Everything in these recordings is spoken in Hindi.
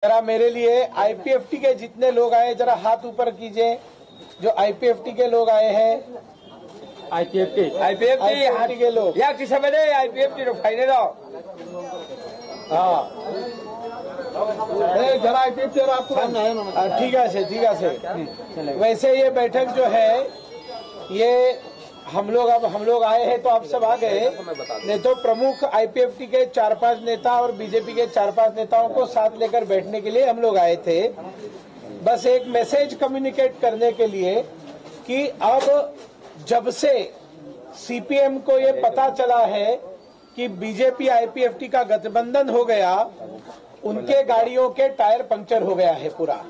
जरा मेरे लिए आईपीएफटी के जितने लोग आए जरा हाथ ऊपर कीजिए। जो आईपीएफटी के लोग आए हैं, आईपीएफटी के लोग या किसी आईपीएफटी रो फाइनल हाँ जरा आईपीएफटी और आपको ठीक है। वैसे ये बैठक जो है ये हम लोग आए हैं तो आप सब आ गए, नहीं तो प्रमुख आईपीएफटी के 4-5 नेता और बीजेपी के 4-5 नेताओं को साथ लेकर बैठने के लिए हम लोग आए थे। बस एक मैसेज कम्युनिकेट करने के लिए कि अब जब से सीपीएम को ये पता चला है कि बीजेपी आईपीएफटी का गठबंधन हो गया, उनके गाड़ियों के टायर पंक्चर हो गया है पूरा।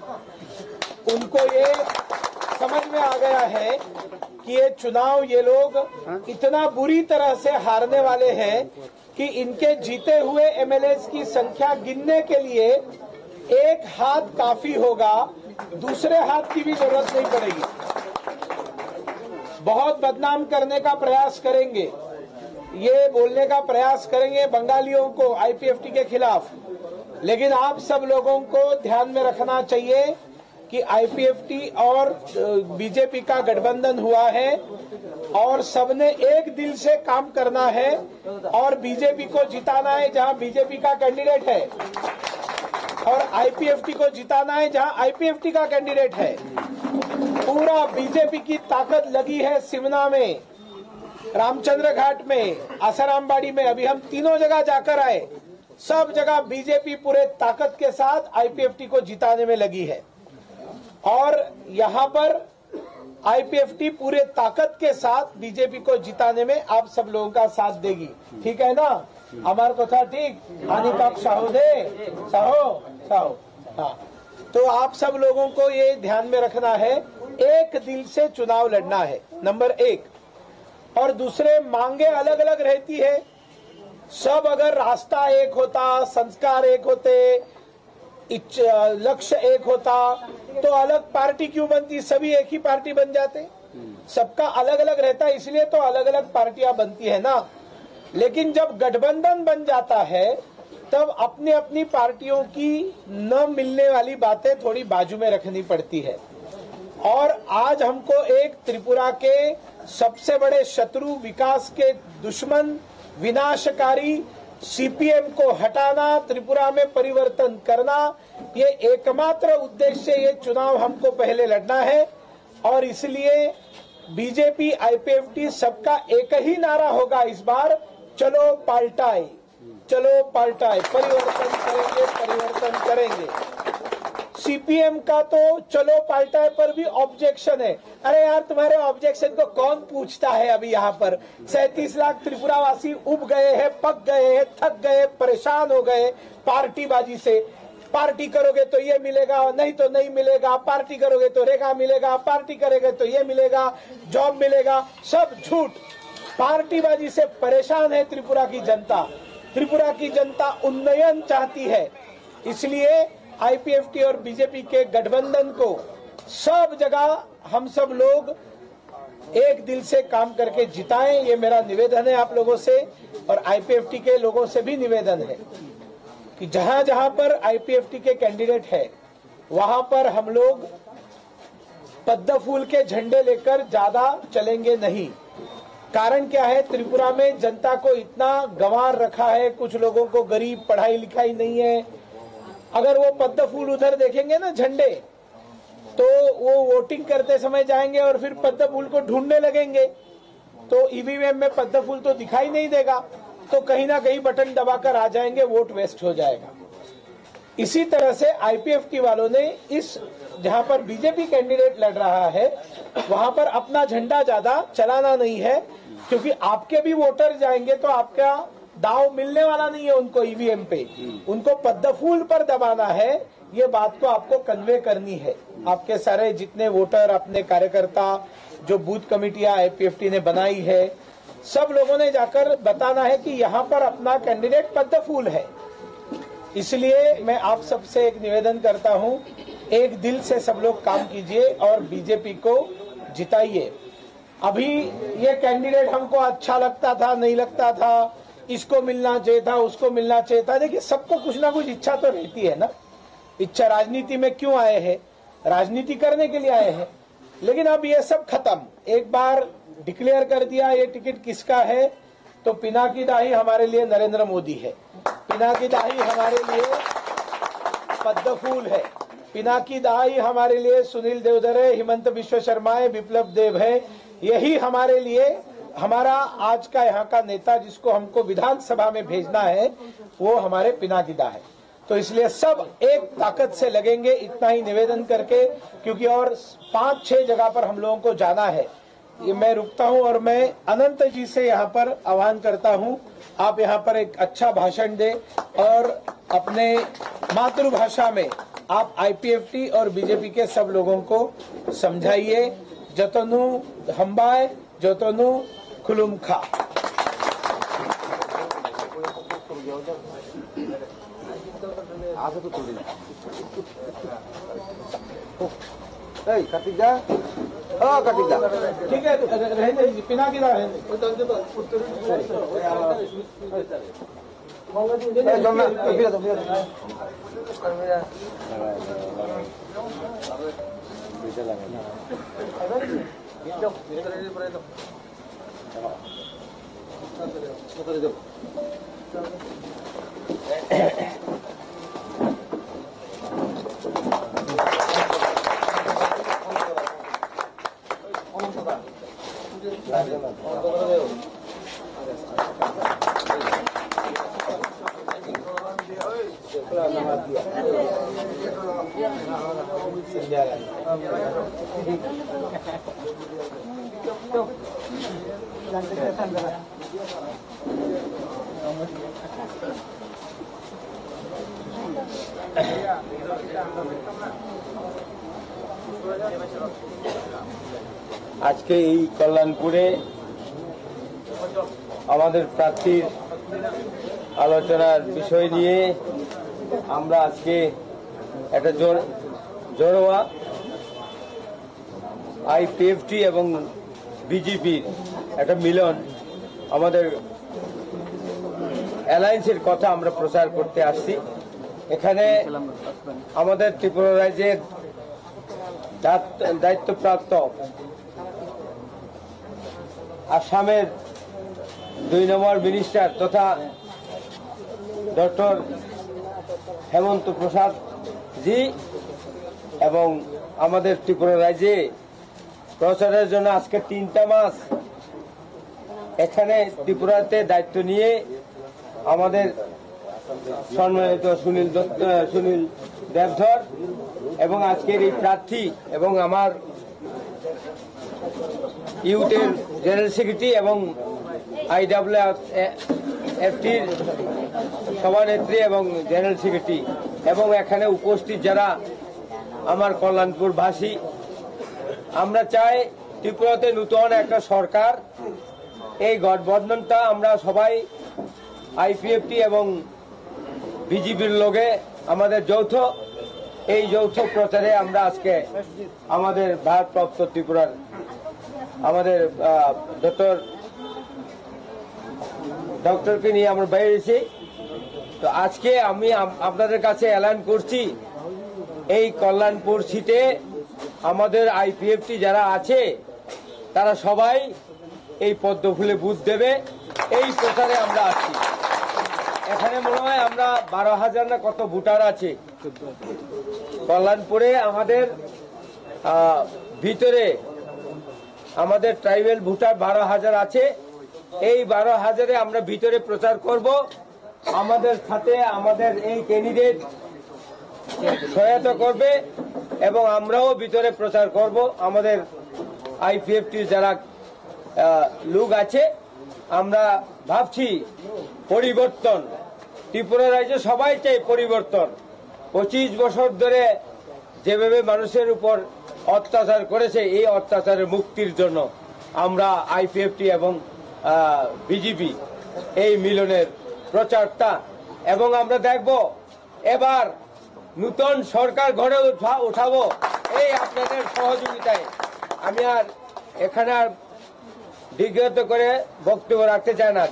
उनको ये समझ में आ गया है कि ये चुनाव ये लोग इतना बुरी तरह से हारने वाले हैं कि इनके जीते हुए एमएलएस की संख्या गिनने के लिए एक हाथ काफी होगा, दूसरे हाथ की भी जरूरत नहीं पड़ेगी। बहुत बदनाम करने का प्रयास करेंगे, ये बोलने का प्रयास करेंगे बंगालियों को आईपीएफटी के खिलाफ, लेकिन आप सब लोगों को ध्यान में रखना चाहिए कि आईपीएफटी और बीजेपी का गठबंधन हुआ है और सबने एक दिल से काम करना है और बीजेपी को जिताना है जहां बीजेपी का कैंडिडेट है, और आईपीएफटी को जिताना है जहां आईपीएफटी का कैंडिडेट है। पूरा बीजेपी की ताकत लगी है सिमना में, रामचंद्र घाट में, आसारामबाड़ी में। अभी हम तीनों जगह जाकर आए, सब जगह बीजेपी पूरे ताकत के साथ आईपीएफटी को जिताने में लगी है और यहाँ पर आईपीएफटी पूरे ताकत के साथ बीजेपी को जिताने में आप सब लोगों का साथ देगी। ठीक है ना? हमारे को था ठीक अनिताभ साहू दे साहू हाँ। तो आप सब लोगों को ये ध्यान में रखना है, एक दिल से चुनाव लड़ना है, नंबर 1। और दूसरे मांगे अलग अलग रहती है, सब अगर रास्ता एक होता, संस्कार एक होते, लक्ष्य एक होता तो अलग पार्टी क्यों बनती, सभी एक ही पार्टी बन जाते। सबका अलग अलग रहता है, इसलिए तो अलग अलग पार्टियां बनती है ना। लेकिन जब गठबंधन बन जाता है तब अपनी अपनी पार्टियों की न मिलने वाली बातें थोड़ी बाजू में रखनी पड़ती है। और आज हमको एक त्रिपुरा के सबसे बड़े शत्रु, विकास के दुश्मन, विनाशकारी सीपीएम को हटाना, त्रिपुरा में परिवर्तन करना, ये एकमात्र उद्देश्य ये चुनाव हमको पहले लड़ना है। और इसलिए बीजेपी आईपीएफटी सबका एक ही नारा होगा इस बार, चलो पाल्टाए, चलो पाल्टाए, परिवर्तन करेंगे। सीपीएम का तो चलो पाल्टाए पर भी ऑब्जेक्शन है। अरे यार, तुम्हारे ऑब्जेक्शन को कौन पूछता है? अभी यहाँ पर 37 लाख त्रिपुरावासी उब गए हैं, पक गए हैं, थक गए, परेशान हो गए पार्टीबाजी से। पार्टी करोगे तो ये मिलेगा, नहीं तो नहीं मिलेगा, पार्टी करोगे तो रेखा मिलेगा, पार्टी करेंगे तो ये मिलेगा, जॉब मिलेगा, सब झूठ। पार्टीबाजी से परेशान है त्रिपुरा की जनता। त्रिपुरा की जनता उन्नयन चाहती है, इसलिए आईपीएफटी और बीजेपी के गठबंधन को सब जगह हम सब लोग एक दिल से काम करके जिताएं, ये मेरा निवेदन है आप लोगों से। और आईपीएफटी के लोगों से भी निवेदन है कि जहां जहां पर आईपीएफटी के कैंडिडेट है वहां पर हम लोग पद्म फूल के झंडे लेकर ज्यादा चलेंगे नहीं। कारण क्या है, त्रिपुरा में जनता को इतना गंवार रखा है, कुछ लोगों को गरीब, पढ़ाई लिखाई नहीं है। अगर वो पद्म फूल उधर देखेंगे ना झंडे, तो वो वोटिंग करते समय जाएंगे और फिर पद्म फूल को ढूंढने लगेंगे, तो ईवीएम में पद्म फूल तो दिखाई नहीं देगा, तो कहीं ना कहीं बटन दबाकर आ जाएंगे, वोट वेस्ट हो जाएगा। इसी तरह से आईपीएफटी वालों ने इस जहां पर बीजेपी कैंडिडेट लड़ रहा है वहां पर अपना झंडा ज्यादा चलाना नहीं है, क्योंकि आपके भी वोटर जाएंगे तो आपका दाव मिलने वाला नहीं है उनको ईवीएम पे, उनको पद्म फूल पर दबाना है। ये बात को आपको कन्वे करनी है। आपके सारे जितने वोटर, अपने कार्यकर्ता, जो बूथ कमेटियां आईपीएफटी ने बनाई है, सब लोगों ने जाकर बताना है कि यहाँ पर अपना कैंडिडेट पद्म फूल है। इसलिए मैं आप सबसे एक निवेदन करता हूँ, एक दिल से सब लोग काम कीजिए और बीजेपी को जिताइए। अभी ये कैंडिडेट हमको अच्छा लगता था, नहीं लगता था, इसको मिलना चाहिए था, उसको मिलना चाहिए था। देखिए, सबको कुछ ना कुछ इच्छा तो रहती है ना। इच्छा राजनीति में क्यों आए हैं? राजनीति करने के लिए आए हैं। लेकिन अब ये सब खत्म, एक बार डिक्लेयर कर दिया ये टिकट किसका है, तो पिनाकी दाही हमारे लिए नरेंद्र मोदी है, पिनाकी दाही हमारे लिए पद्म फूल है, पिनाकी दाही हमारे लिए सुनील देवधर है, हिमंत विश्व शर्मा है, विप्लव देव है। यही हमारे लिए हमारा आज का यहाँ का नेता जिसको हमको विधानसभा में भेजना है वो हमारे पिनाकी दा है। तो इसलिए सब एक ताकत से लगेंगे, इतना ही निवेदन करके, क्योंकि और 5-6 जगह पर हम लोगों को जाना है। ये मैं रुकता हूं और मैं अनंत जी से यहाँ पर आह्वान करता हूं, आप यहाँ पर एक अच्छा भाषण दें और अपने मातृभाषा में आप आईपीएफटी और बीजेपी के सब लोगों को समझाइए। जतनु हम्बाय जतनु खुलुमखा। कार्तिक दा, कार्तिक दा, ठीक है, रहने दीजिए, पिनाकी दा रहने আজকে এই কল্যাণপুরে আমাদের প্রার্থীর আলোচনার বিষয় নিয়ে আমরা আজকে একটা জড়োয়া আইপিএফটি এবং বিজেপির একটা মিলন, আমাদের অ্যালায়েন্সের কথা আমরা প্রচার করতে আসছি। এখানে আমাদের ত্রিপুরা রাজ্যের দায়িত্বপ্রাপ্ত আসামের 2 নম্বর মিনিস্টার তথা ডক্টর হেমন্ত প্রসাদ জি এবং আমাদের ত্রিপুরা রাজ্যে প্রচারের জন্য আজকে 3টা মাস এখানে ত্রিপুরাতে দায়িত্ব নিয়ে আমাদের সম্মানিত সুনীল দেবধর এবং আজকের এই প্রার্থী এবং আমার ইউথের জেনারেল সেক্রেটারি এবং আইডব্লিউএফটির সভানেত্রী এবং জেনারেল সেক্রেটারি এবং এখানে উপস্থিত যারা আমার কল্যাণপুরবাসী, আমরা চাই ত্রিপুরাতে নতুন একটা সরকার, এই গঠবন্ধনটা আমরা সবাই আইপিএফটি এবং বিজেপির লগে আমাদের এই যৌথ প্রচারে আমরা আজকে আমাদের ভারপ্রাপ্ত ত্রিপুরার আমাদের ডক্টরকে নিয়ে আমরা বেরিয়েছি। তো আজকে আমি আপনাদের কাছে এলান করছি, এই কল্যাণপুর সিটে আমাদের আইপিএফটি যারা আছে তারা সবাই এই পদ্মফুলে বুথ দেবে, এই প্রচারে আমরা আছি। এখানে মনে হয় আমরা 12,000 না কত ভোটার আছে কল্যাণপুরে। আমাদের ভিতরে আমাদের ট্রাইবেল ভোটার 12,000 আছে। এই 12,000-এ আমরা ভিতরে প্রচার করব। আমাদের সাথে আমাদের এই ক্যান্ডিডেট সহায়তা করবে এবং আমরাও ভিতরে প্রচার করব। আমাদের আইপিএফটির যারা লোক আছে, আমরা ভাবছি পরিবর্তন, ত্রিপুরা রাজ্যে সবাই চাই পরিবর্তন। 25 বছর ধরে যেভাবে মানুষের উপর অত্যাচার করেছে, এই অত্যাচারের মুক্তির জন্য আমরা আইপিএফটি এবং বিজেপি এই মিলনের প্রচারটা, এবং আমরা দেখব এবার নতুন সরকার গড়ে উঠাবো এই আপনাদের সহযোগিতায়। আমি আর এখানে আর বিজ্ঞত করে বক্তব্য রাখতে চাই না।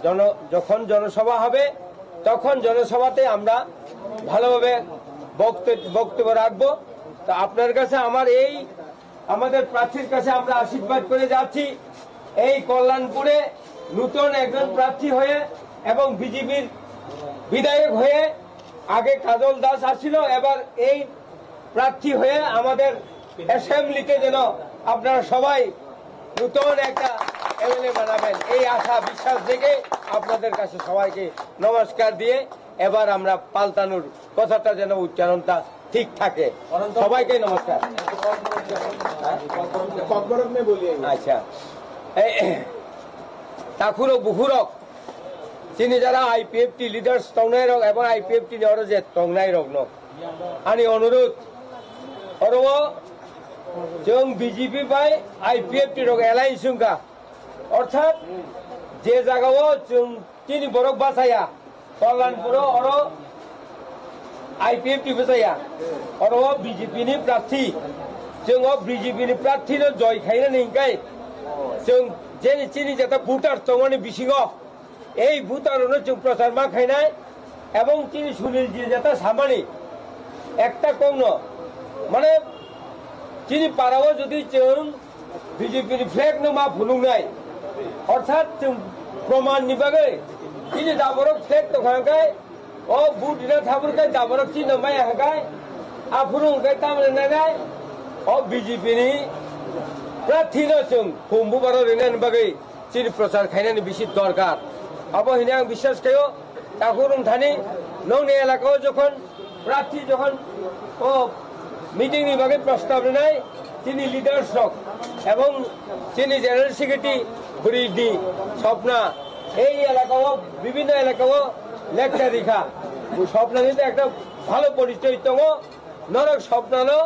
যখন জনসভা হবে তখন জনসভাতে আমরা ভালোভাবে বক্তব্য রাখবো। তো আপনার কাছে আমাদের প্রার্থীর কাছে আমরা আশীর্বাদ করে যাচ্ছি, এই কল্যাণপুরে নতুন একজন প্রার্থী হয়ে এবং বিজেপির বিধায়ক হয়ে, আগে কাজল দাস আসছিল, এবার এই প্রার্থী হয়ে আমাদের অ্যাসেম্বলিতে যেন আপনারা সবাই নতুন একটা এমএলএ বানাবেন, এই আশা বিশ্বাস দেখে আপনাদের কাছে সবাইকে নমস্কার দিয়ে এবার আমরা পাল্টানোর কথাটা যেন উচ্চারণটা ঠিক থাকে। সবাইকে নমস্কার। আচ্ছা, তাকুরো বুকুরক তিনি যারা আইপিএফটি লিডার্স টংনাই রক এবং আইপিএফটি নেওয়ার যে টংনাই রক নক আনি অনুরোধ করব जों বিজেপি বাই আইপিএফটি রক এলায়েন্স সুঙ্কা অর্থাৎ যে জায়গাও जों তিনি বরক বাসায়া কল্যাণপুর অর আইপিএফটি বাসায়া অর বিজেপিনি প্রার্থী जों বিজেপিনি প্রার্থীর জয় খাইনা নিংকাই जों जेनि चिनि जेता भोटार तंगनि बिसिङ এই ভোটারনো जों प्रचार मा खाइनाय এবং চিনি সুনীল জি যেটা সামানি একটা কম ন মানে চিনি পারাও যদি जों বিজেপির ফ্ল্যাগ नमा ফুলুংনাই অর্থাৎ जों প্রমাণ নিবাগে চিনি দাবরক ফ্ল্যাগ তো খাঙ্গাই ও বুটনা থাবরকাই দাবরক চিনি মাই হাঙ্গাই আফুরুংকাই তামলেনাই ও বিজেপিনি প্রার্থীনো जों খুমবুবারো রেনান বাগে চিনি প্রচার খাইনানি বেশি দরকার। আবো হিনে আং বিশ্বাস খাইও তাকুরুং থানি নংনি এলাকাও যখন প্রার্থী যখন ও মিটিংনি বাগে প্রস্তাব নেয় তিনি লিডার্স রক এবং তিনি জেনারেল সেক্রেটারি বুড়িডি স্বপ্না এই এলাকাও বিভিন্ন এলাকাও লেকচার রেখা স্বপ্না কিন্তু একটা ভালো পরিচয় তঙ্গ নরক স্বপ্নানো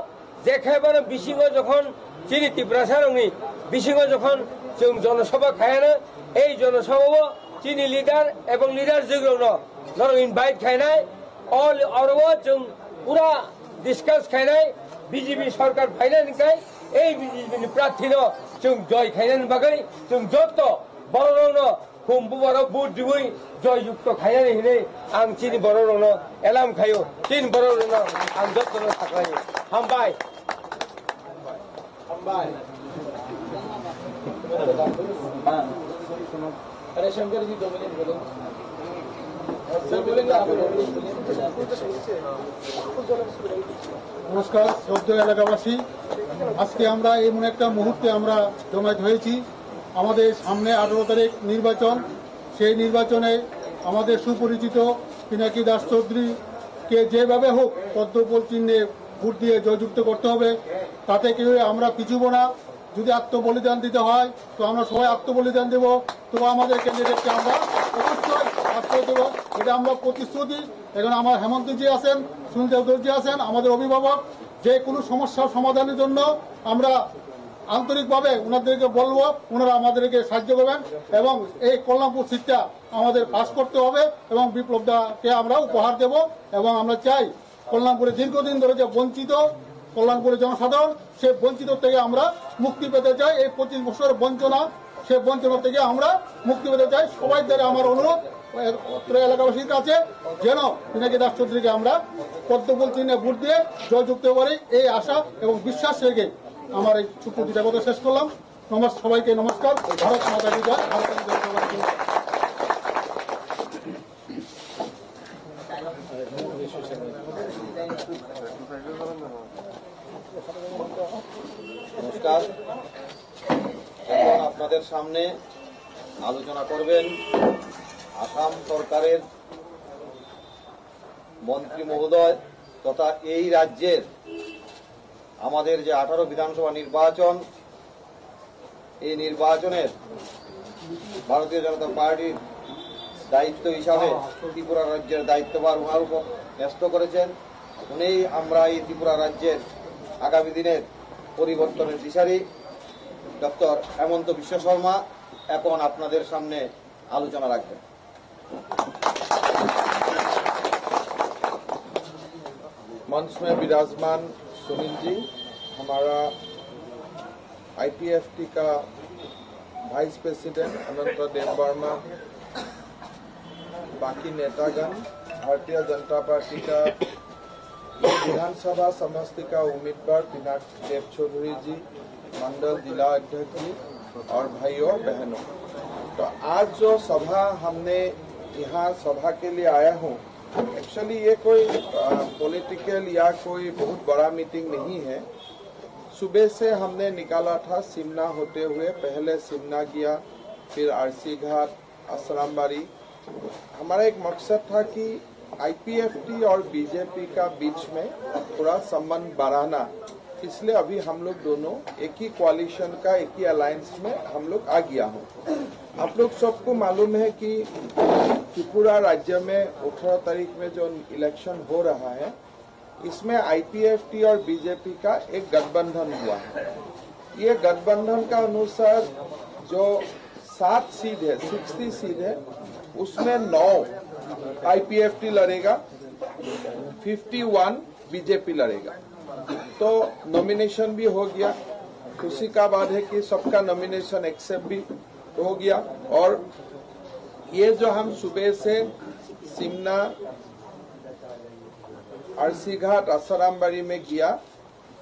যেখানে বিশিং যখন চিনি ত্রিপুরাসারংনি বিশিং যখন जों জনসভা খায়ানো এই জনসভা চিনি লিডার এবং লিডার যেগুলো নরক ইনভাইট খাইনাই অল অরব जों পুরা ডিসকাস খাইনাই বিজেপি সরকার ফাইনানিকাই এই বিজেপি প্রার্থীনো जों জয় খাইনানি বাগै जों যত বড় রং খুম্বু বড় বুট দিবই জয়যুক্ত খাইনানি হিনে আং চিনি বড় রং এলাম খাইও তিন বড় রং আং যত থাকাই হামবাই अरे शंकर जी 2 मिनट बोलो सर बोलेंगे आप নমস্কার শ্রদ্ধেয় এলাকাবাসী, আজকে আমরা এমন একটা মুহূর্তে আমরা জমায়েত হয়েছি। আমাদের সামনে 18 তারিখ নির্বাচন। সেই নির্বাচনে আমাদের সুপরিচিত পিনাকি দাস চৌধুরীকে যেভাবে হোক পদ্মফুল চিহ্নে ভোট দিয়ে জয়যুক্ত করতে হবে। তাতে কেউ আমরা পিছুব না। যদি আত্মবলিদান দিতে হয় তো আমরা সবাই আত্মবলিদান দেব, তো আমাদের ক্যান্ডিডেটকে আমরা অবশ্যই আশ্রয় দেব, এটা আমরা প্রতিশ্রুতি। এখন আমার হেমন্তজি আছেন, সুনীল চৌধুরী আছেন, আমাদের অভিভাবক। যে কোনো সমস্যার সমাধানের জন্য আমরা আন্তরিকভাবে ওনাদেরকে বলবো, ওনারা আমাদেরকে সাহায্য করবেন এবং এই কল্যাণপুর সিটটা আমাদের পাস করতে হবে এবং বিপ্লবদাকে আমরা উপহার দেব। এবং আমরা চাই কল্যাণপুরে দীর্ঘদিন ধরে যে বঞ্চিত কল্যাণপুরের জনসাধারণ, সে বঞ্চিত থেকে আমরা মুক্তি পেতে চাই। এই 25 বছরের বঞ্চনা, সে বঞ্চনা থেকে আমরা মুক্তি পেতে চাই। সবাই দ্বারা আমার অনুরোধ এলাকাবাসীর কাছে যেন পিনাকি দাস চৌধুরীকে আমরা পদ্মফুল চিহ্নে ভোট দিয়ে জয়যুক্ত করি, এই আশা এবং বিশ্বাস রেখে আমার এই ছোট্ট দুটা কথা শেষ করলাম। সবাইকে নমস্কার। ভারত মাতা কি জয়। নমস্কার। এখন আপনাদের সামনে আলোচনা করবেন আসাম সরকারের মন্ত্রী মহোদয় তথা এই রাজ্যের আমাদের যে 18 বিধানসভা নির্বাচন, এই নির্বাচনের ভারতীয় জনতা পার্টির দায়িত্ব হিসাবে ত্রিপুরা রাজ্যের দায়িত্বভার ওনার উপর ন্যস্ত করেছেন। উনি আমরা এই ত্রিপুরা রাজ্যের আগামী দিনের পরিবর্তনের দিশারি ডক্টর হেমন্ত বিশ্ব শর্মা এখন আপনাদের सामने आलोचना रखবেন। मंच में विराजमान सुनील जी, हमारा आईपीएफटी का वाइस प्रेसिडेंट अनंत देव वर्मा, बाकी नेतागण, भारतीय जनता पार्टी का विधानसभा समष्टि का उम्मीदवार पिनाक देव चौधरी जी, मंडल जिला अध्यक्ष जी और भाइयों बहनों, तो आज जो सभा हमने यहाँ सभा के लिए आया हूँ, एक्चुअली ये कोई पॉलिटिकल या कोई बहुत बड़ा मीटिंग नहीं है। सुबह से हमने निकाला था सिमना होते हुए, पहले सिमना गया, फिर आरसी घाट, असरामबाड़ी। हमारा एक मकसद था कि आईपीएफटी और बीजेपी का बीच में थोड़ा संबंध बढ़ाना, इसलिए अभी हम लोग दोनों एक ही कोalition का, एक ही अलायंस में हम लोग आ गया हूँ। आप लोग सबको मालूम है कि त्रिपुरा राज्य में 18 तारीख में जो इलेक्शन हो रहा है, इसमें आईपीएफटी और बीजेपी का एक गठबंधन हुआ है। ये गठबंधन का अनुसार जो 7 सीट है, 60 सीट है, उसमें 9 आईपीएफटी लड़ेगा, 51 बीजेपी लड़ेगा। तो नॉमिनेशन भी हो गया। खुशी का बात है कि सबका नॉमिनेशन एक्सेप्ट भी हो गया। और ये जो हम सुबह से सिमना, आरसी घाट, असरामबाड़ी में गया,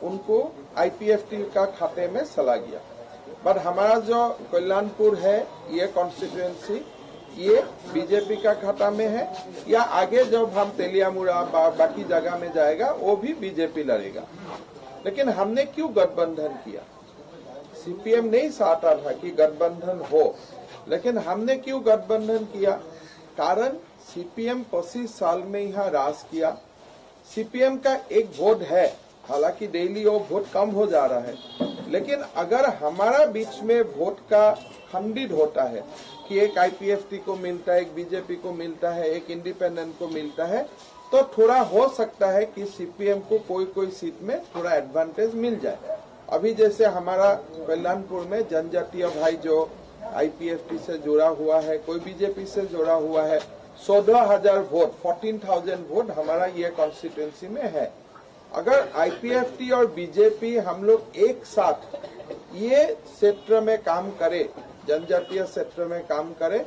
उनको आईपीएफटी का खाते में चला गया। पर हमारा जो कल्याणपुर है, ये कॉन्स्टिट्यूएंसी, ये बीजेपी का खाता में है, या आगे जब हम तेलियामुड़ा बाकी जगह में जाएगा वो भी बीजेपी लड़ेगा। लेकिन हमने क्यों गठबंधन किया? सीपीएम नहीं चाहता था कि गठबंधन हो, लेकिन हमने क्यों गठबंधन किया? कारण सीपीएम 25 साल में यहाँ राज किया। सीपीएम का एक वोट है, हालांकि डेली वो वोट कम हो जा रहा है, लेकिन अगर हमारा बीच में वोट का खंडित होता है कि एक आईपीएफटी को मिलता है, एक बीजेपी को मिलता है, एक इंडिपेंडेंट को मिलता है, तो थोड़ा हो सकता है कि सीपीएम को कोई सीट में थोड़ा एडवांटेज मिल जाए। अभी जैसे हमारा कल्याणपुर में जनजातीय भाई जो आईपीएफटी से जुड़ा हुआ है, कोई बीजेपी से जुड़ा हुआ है, 14,000 वोट, 14,000 वोट हमारा ये कॉन्स्टिट्यूएंसी में है। अगर आईपीएफटी और बीजेपी हम लोग एक साथ ये क्षेत्र में काम करें, जनजातीय क्षेत्र में काम करें,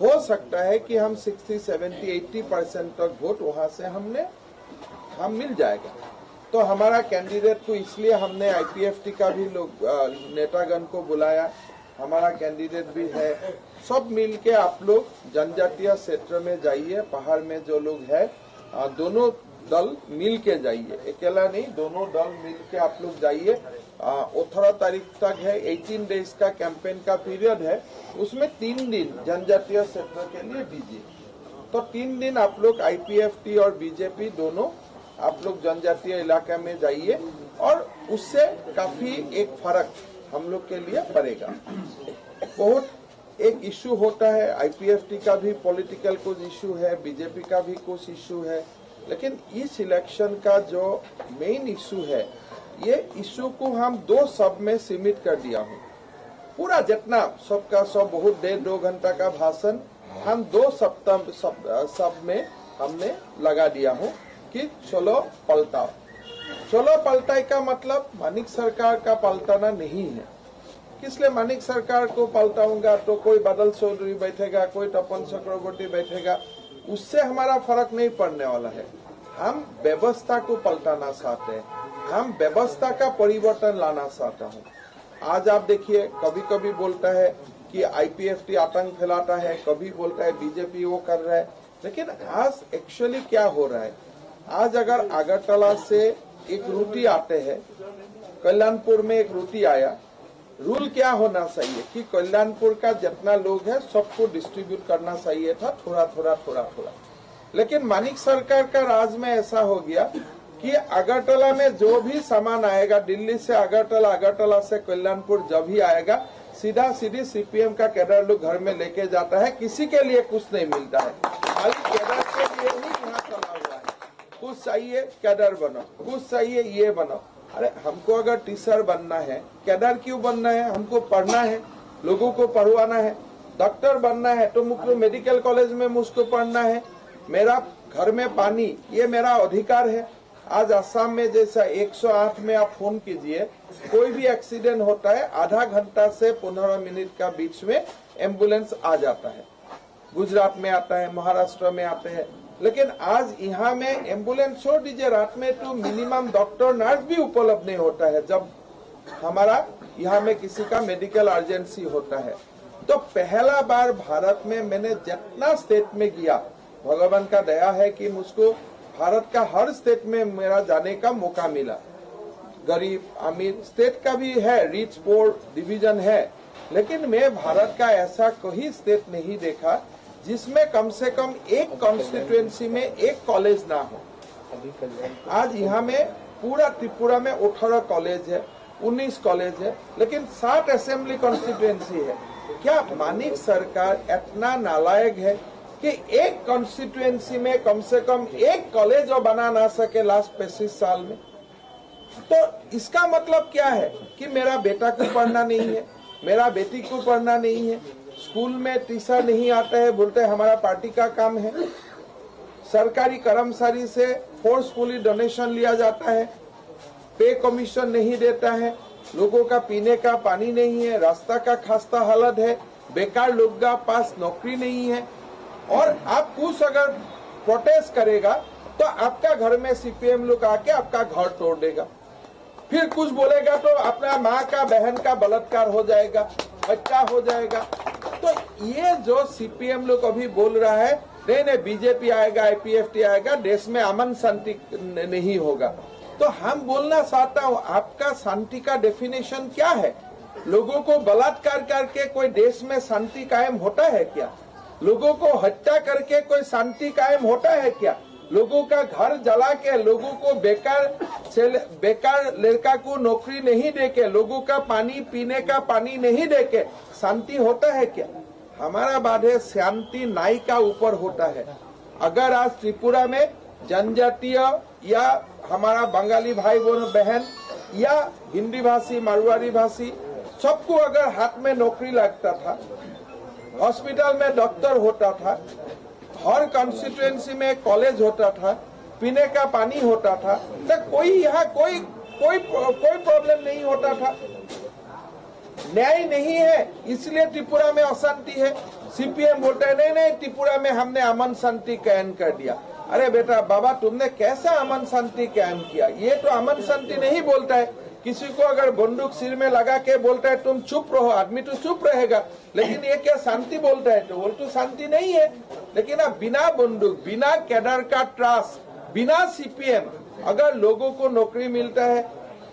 हो सकता है कि हम 60, 70, 80% तक वोट वहां से हम मिल जाएगा। तो हमारा कैंडिडेट को इसलिए हमने आईपीएफटी का भी लोग नेतागण को बुलाया, हमारा कैंडिडेट भी है। सब मिल के आप लोग जनजातीय क्षेत्र में जाइए, पहाड़ में जो लोग है, दोनों दल मिल के जाइए, अकेला नहीं, दोनों दल मिल के आप लोग जाइए। 18 तारीख तक है, 18 डेज का कैंपेन का पीरियड है, उसमें 3 दिन जनजातीय क्षेत्र के लिए दीजिए। तो 3 दिन आप लोग आईपीएफटी और बीजेपी दोनों आप लोग जनजातीय इलाके में जाइए, और उससे काफी एक फर्क हम लोग के लिए पड़ेगा। बहुत एक इश्यू होता है, आईपीएफटी का भी पॉलिटिकल कुछ इश्यू है, बीजेपी का भी कुछ इश्यू है, लेकिन इस इलेक्शन का जो मेन इश्यू है, ये इश्यू को हम 2 शब्द में सीमित कर दिया हूँ। पूरा जितना सबका सब बहुत 1.5-2 घंटा का भाषण हम 2 शब्द में हमने लगा दिया हूँ कि चलो पलटाओ। चलो पलटाई का मतलब मानिक सरकार का पलटाना नहीं है। किसलिए मानिक सरकार को पलटाऊंगा तो कोई बादल चौधरी बैठेगा, कोई तपन चक्रवर्ती बैठेगा, उससे हमारा फर्क नहीं पड़ने वाला है। हम व्यवस्था को पलटाना चाहते हैं, हम व्यवस्था का परिवर्तन लाना चाहता हूँ। आज आप देखिए, कभी कभी बोलता है कि आईपीएफटी आतंक फैलाता है, कभी बोलता है बीजेपी वो कर रहा है, लेकिन आज एक्चुअली क्या हो रहा है? आज अगर अगरतला से एक रूटी आते हैं, कल्याणपुर में एक रूटी आया, रूल क्या होना चाहिए कि कल्याणपुर का जितना लोग है सबको डिस्ट्रीब्यूट करना चाहिए था, थोड़ा थोड़ा। लेकिन मानिक सरकार का राज में ऐसा हो गया कि अगरतला में जो भी सामान आएगा, दिल्ली से अगरतला, अगरतला से कल्याणपुर जब भी आएगा, सीधा सीधी सीपीएम का कैडर लोग घर में लेके जाता है। किसी के लिए कुछ नहीं मिलता है, खाली कैडर के लिए ही यहाँ चला हुआ है। कुछ चाहिए कैडर बनो, कुछ चाहिए ये बनो। अरे हमको अगर टीचर बनना है, कैडर क्यों बनना है? हमको पढ़ना है, लोगों को पढ़वाना है। डॉक्टर बनना है तो मुझको मेडिकल कॉलेज में मुझको पढ़ना है। मेरा घर में पानी, ये मेरा अधिकार है। आज असम में जैसा 108 में आप फोन कीजिए, कोई भी एक्सीडेंट होता है, आधा घंटा से 15 मिनट का बीच में एम्बुलेंस आ जाता है। गुजरात में आता है, महाराष्ट्र में आते हैं, लेकिन आज यहाँ में एम्बुलेंस छोड़ दीजिए, रात में तो मिनिमम डॉक्टर नर्स भी उपलब्ध नहीं होता है जब हमारा यहाँ में किसी का मेडिकल अर्जेंसी होता है। तो पहला बार भारत में मैंने जितना स्टेट में गया, भगवान का दया है कि मुझको भारत का हर स्टेट में मेरा जाने का मौका मिला। गरीब अमीर स्टेट का भी है, रिच पोर डिवीजन है, लेकिन मैं भारत का ऐसा कोई स्टेट नहीं देखा जिसमें कम से कम एक कॉन्स्टिट्यूएंसी में एक कॉलेज ना हो। आज यहाँ में पूरा त्रिपुरा में 18 कॉलेज है, 19 कॉलेज है, लेकिन 60 असेंबली कॉन्स्टिट्यूएंसी है। क्या मानिक सरकार इतना नालायक है कि एक कॉन्स्टिट्यूएंसी में कम से कम एक कॉलेज और बना ना सके लास्ट 35 साल में? तो इसका मतलब क्या है कि मेरा बेटा को पढ़ना नहीं है, मेरा बेटी को पढ़ना नहीं है, स्कूल में टीचर नहीं आता है, बोलते हैं हमारा पार्टी का काम है, सरकारी कर्मचारी से फोर्सफुली डोनेशन लिया जाता है, पे कमीशन नहीं देता है, लोगों का पीने का पानी नहीं है, रास्ता का खस्ता हालत है, बेकार लोग का पास नौकरी नहीं है, और आप कुछ अगर प्रोटेस्ट करेगा तो आपका घर में सीपीएम लोग आके आपका घर तोड़ देगा, फिर कुछ बोलेगा तो अपना माँ का बहन का बलात्कार हो जाएगा, बच्चा हो जाएगा। तो ये जो सीपीएम लोग अभी बोल रहा है, नहीं बीजेपी आएगा, आईपीएफटी आएगा, देश में अमन शांति नहीं होगा, तो हम बोलना चाहता हूँ आपका शांति का डेफिनेशन क्या है? लोगों को बलात्कार करके कोई देश में शांति कायम होता है क्या? लोगों को हत्या करके कोई शांति कायम होता है क्या? लोगों का घर जला के, लोगों को बेकार लड़का को नौकरी नहीं देके, लोगों का पानी पीने का पानी नहीं देके शांति होता है क्या? हमारा बात है शांति नाई का ऊपर होता है। अगर आज त्रिपुरा में जनजातीय या हमारा बंगाली भाई बहन या हिंदी भाषी, मारवाड़ी भाषी, सबको अगर हाथ में नौकरी लगता था, हॉस्पिटल में डॉक्टर होता था, हर कॉन्स्टिट्यूएंसी में कॉलेज होता था, पीने का पानी होता था, तो कोई यहाँ कोई प्रॉब्लम नहीं होता था। न्याय नहीं है, इसलिए त्रिपुरा में अशांति है। सीपीएम बोलता है नहीं त्रिपुरा में हमने अमन शांति कायम कर दिया। अरे बेटा बाबा, तुमने कैसा अमन शांति कायम किया? ये तो अमन शांति नहीं बोलता है। किसी को अगर बंदूक सिर में लगा के बोलता है तुम चुप रहो, आदमी तो चुप रहेगा, लेकिन ये क्या शांति बोलता है? तो वो तो शांति नहीं है। लेकिन अब बिना बंदूक, बिना कैडर का त्रास, बिना सीपीएम अगर लोगों को नौकरी मिलता है,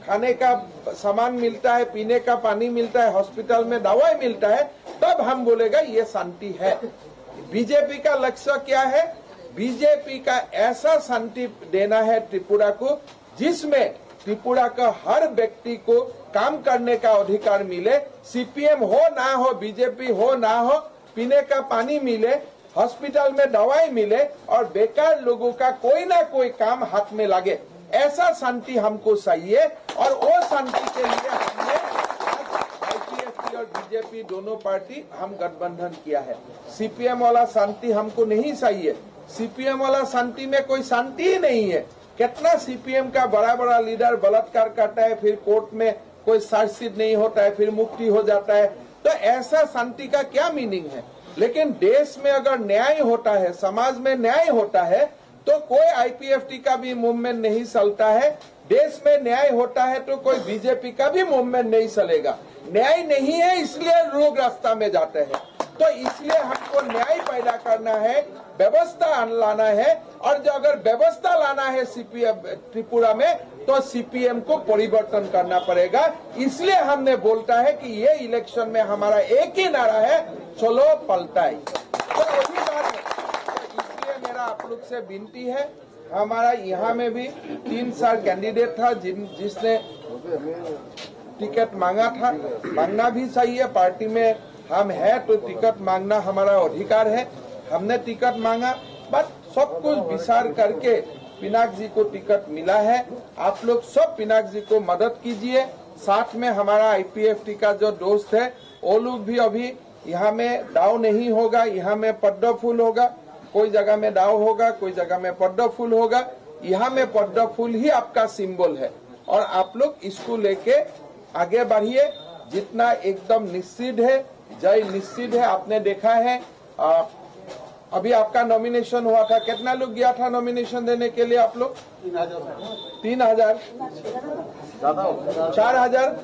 खाने का सामान मिलता है, पीने का पानी मिलता है, हॉस्पिटल में दवाई मिलता है, तब हम बोलेगा ये शांति है। बीजेपी का लक्ष्य क्या है? बीजेपी का ऐसा शांति देना है त्रिपुरा को जिसमें त्रिपुरा का हर व्यक्ति को काम करने का अधिकार मिले। सीपीएम हो ना हो, बीजेपी हो ना हो, पीने का पानी मिले, हॉस्पिटल में दवाई मिले और बेकार लोगों का कोई ना कोई काम हाथ में लगे। ऐसा शांति हमको चाहिए और वो शांति के लिए हमने आईपीएफटी और बीजेपी दोनों पार्टी हम गठबंधन किया है। सीपीएम वाला शांति हमको नहीं चाहिए। सीपीएम वाला शांति में कोई शांति ही नहीं है। कितना सीपीएम का बड़ा बड़ा लीडर बलात्कार करता है, फिर कोर्ट में कोई चार्जशीट नहीं होता है, फिर मुक्ति हो जाता है। तो ऐसा शांति का क्या मीनिंग है? लेकिन देश में अगर न्याय होता है, समाज में न्याय होता है, तो कोई आईपीएफटी का भी मूवमेंट नहीं चलता है। देश में न्याय होता है तो कोई बीजेपी का भी मूवमेंट नहीं चलेगा। न्याय नहीं है इसलिए लोग रास्ता में जाते हैं। तो इसलिए हमको न्याय पैदा करना है, व्यवस्था लाना है, और जो अगर व्यवस्था लाना है सीपीएम त्रिपुरा में तो सीपीएम को परिवर्तन करना पड़ेगा। इसलिए हमने बोलता है कि ये इलेक्शन में हमारा एक ही नारा है, चलो पलटाई। तो वही बात है। तो इसलिए मेरा आप लोग से विनती है, हमारा यहाँ में भी 3-4 कैंडिडेट था जिसने टिकट मांगा था, मांगना भी चाहिए। पार्टी में हम है तो टिकट मांगना हमारा अधिकार है। हमने टिकट मांगा, बट सब कुछ विचार करके पिनाक जी को टिकट मिला है। आप लोग सब पिनाक जी को मदद कीजिए। साथ में हमारा आईपीएफटी का जो दोस्त है वो लोग भी अभी यहाँ में दाव नहीं होगा, यहाँ में पद्म फूल होगा। कोई जगह में दाव होगा, कोई जगह में पद्म फूल होगा। यहाँ में पद्म फूल ही आपका सिंबल है और आप लोग इसको लेके आगे बढ़िए। जितना एकदम निश्चित है, जय निश्चित है। आपने देखा है अभी आपका नॉमिनेशन हुआ था, कितना लोग गया था नॉमिनेशन देने के लिए आप लोग? 3,000 4,000,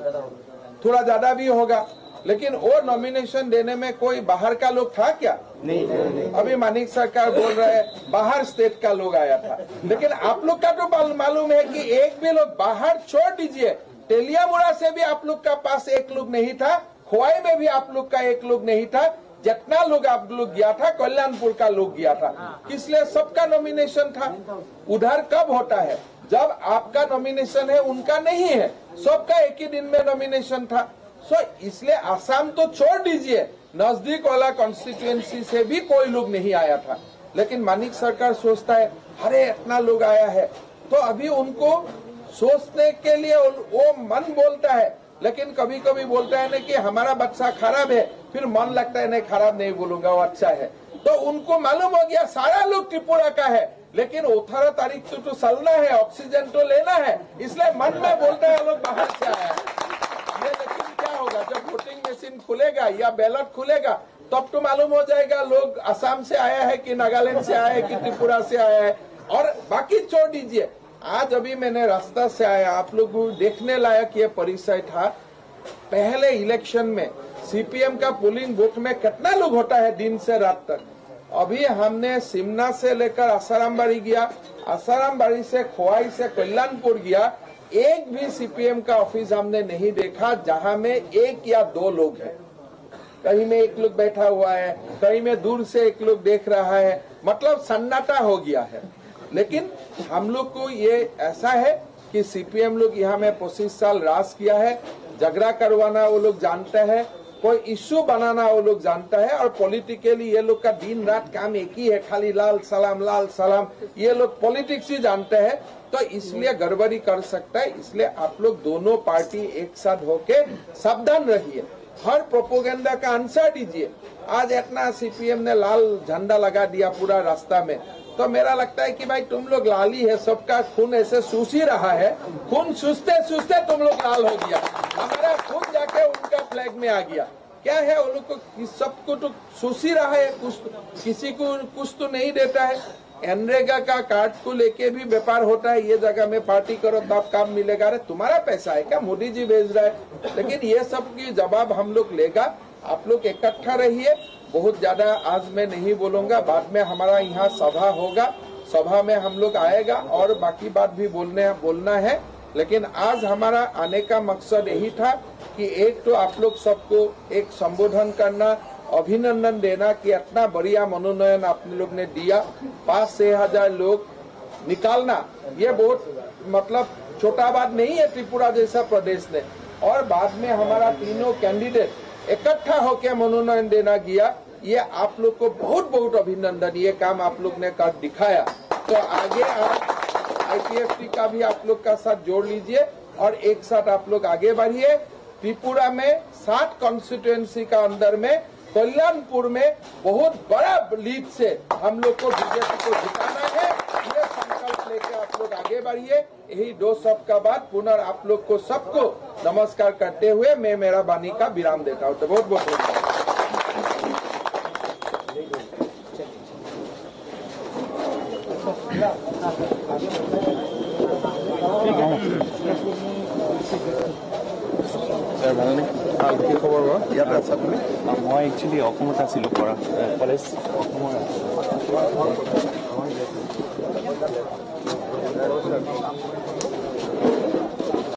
थोड़ा ज्यादा भी होगा, लेकिन वो नॉमिनेशन देने में कोई बाहर का लोग था क्या? नहीं। अभी मानिक सरकार बोल रहे हैं बाहर स्टेट का लोग आया था, लेकिन आप लोग का तो मालूम है कि एक भी लोग बाहर छोड़ दीजिए, टेलियामुड़ा से भी आप लोग का पास एक लोग नहीं था, खोवाई में भी आप लोग का एक लोग नहीं था, जितना लोग आप लोग गया था कल्याणपुर का लोग गया था, इसलिए सबका नॉमिनेशन था। उधर कब होता है? जब आपका नॉमिनेशन है, उनका नहीं है, सबका एक ही दिन में नॉमिनेशन था। इसलिए आसाम तो छोड़ दीजिए, नजदीक वाला कॉन्स्टिट्यूएंसी से भी कोई लोग नहीं आया था, लेकिन मानिक सरकार सोचता है अरे इतना लोग आया है, तो अभी उनको सोचने के लिए वो मन बोलता है, लेकिन कभी कभी बोलता है ना कि हमारा बच्चा खराब है, फिर मन लगता है नहीं खराब नहीं बोलूंगा, वो अच्छा है। तो उनको मालूम हो गया सारा लोग त्रिपुरा का है, लेकिन 18 तारीख तो चलना है, ऑक्सीजन तो लेना है, इसलिए मन में बोलता है लोग बाहर से आया है। लेकिन क्या होगा जब वोटिंग मशीन खुलेगा या बैलेट खुलेगा, तब तो मालूम हो जाएगा लोग असम से आया है कि नागालैंड से आया है कि त्रिपुरा से आया है। और बाकी छोड़ दीजिए, आज अभी मैंने रास्ता से आया, आप लोग देखने लायक ये परिचय था। पहले इलेक्शन में सीपीएम का पोलिंग बूथ में कितना लोग होता है दिन से रात तक। अभी हमने सिमना से लेकर आसारामबाड़ी गया, आसारामबाड़ी से खोवाई से कल्याणपुर गया, एक भी सीपीएम का ऑफिस हमने नहीं देखा जहां में एक या दो लोग हैं। कहीं में एक लोग बैठा हुआ है, कहीं में दूर से एक लोग देख रहा है, मतलब सन्नाटा हो गया है। लेकिन हम लोग को ये ऐसा है कि सीपीएम लोग यहाँ में 25 साल राज किया है, झगड़ा करवाना वो लोग जानते हैं, कोई इश्यू बनाना वो लोग जानता है, और पॉलिटिकली ये लोग का दिन रात काम एक ही है, खाली लाल सलाम, ये लोग पॉलिटिक्स ही जानते हैं, तो इसलिए गड़बड़ी कर सकता है। इसलिए आप लोग दोनों पार्टी एक साथ होके सावधान रहिए, हर प्रोपोगेंडा का आंसर दीजिए। आज इतना सीपीएम ने लाल झंडा लगा दिया पूरा रास्ता में, तो मेरा लगता है कि भाई तुम लोग लाल ही है, सबका खून ऐसे सूस ही रहा है, खून सूसते सूसते तुम लोग लाल हो गया, हमारा खून जाके उनका फ्लैग में आ गया। क्या है वो लोग को, सबको तो सूस ही रहा है, कुछ किसी को कुछ तो नहीं देता है। एनरेगा का कार्ड को लेके भी व्यापार होता है, ये जगह में पार्टी करो तब काम मिलेगा, अरे तुम्हारा पैसा है क्या, मोदी जी भेज रहा है। लेकिन ये सब की जवाब हम लोग लेगा, आप लोग इकट्ठा रहिए। बहुत ज्यादा आज मैं नहीं बोलूंगा, बाद में हमारा यहाँ सभा होगा, सभा में हम लोग आएगा और बाकी बात भी बोलना है। लेकिन आज हमारा आने का मकसद यही था कि एक तो आप लोग सबको एक संबोधन करना, अभिनंदन देना कि इतना बढ़िया मनोनयन आप लोग ने दिया, 5 से 6 हजार लोग निकालना, ये बहुत मतलब छोटा बात नहीं है त्रिपुरा जैसा प्रदेश ने। और बाद में हमारा तीनों कैंडिडेट इकट्ठा होकर मनोनयन देना गया, ये आप लोग को बहुत बहुत अभिनंदन, ये काम आप लोग ने कर दिखाया। तो आगे आप आईपीएफटी का भी आप लोग का साथ जोड़ लीजिए और एक साथ आप लोग आगे बढ़िए। त्रिपुरा में 7 कॉन्स्टिट्यूएंसी का अंदर में कल्याणपुर में बहुत बड़ा लीड से हम लोग को बीजेपी को जिताना है, ये संकल्प लेके आप लोग आगे बढ़िए। यही 2 शब्द का बात पुनः आप लोग को सबको नमस्कार करते हुए मैं मेरा वाणी का विराम देता हूँ। तो बहुत बहुत धन्यवाद। কি খবৰ বাৰু ইয়াত আছা তুমি? মই একচুৱেলি অসমত আছিলোঁ, কলেজ অসমৰ।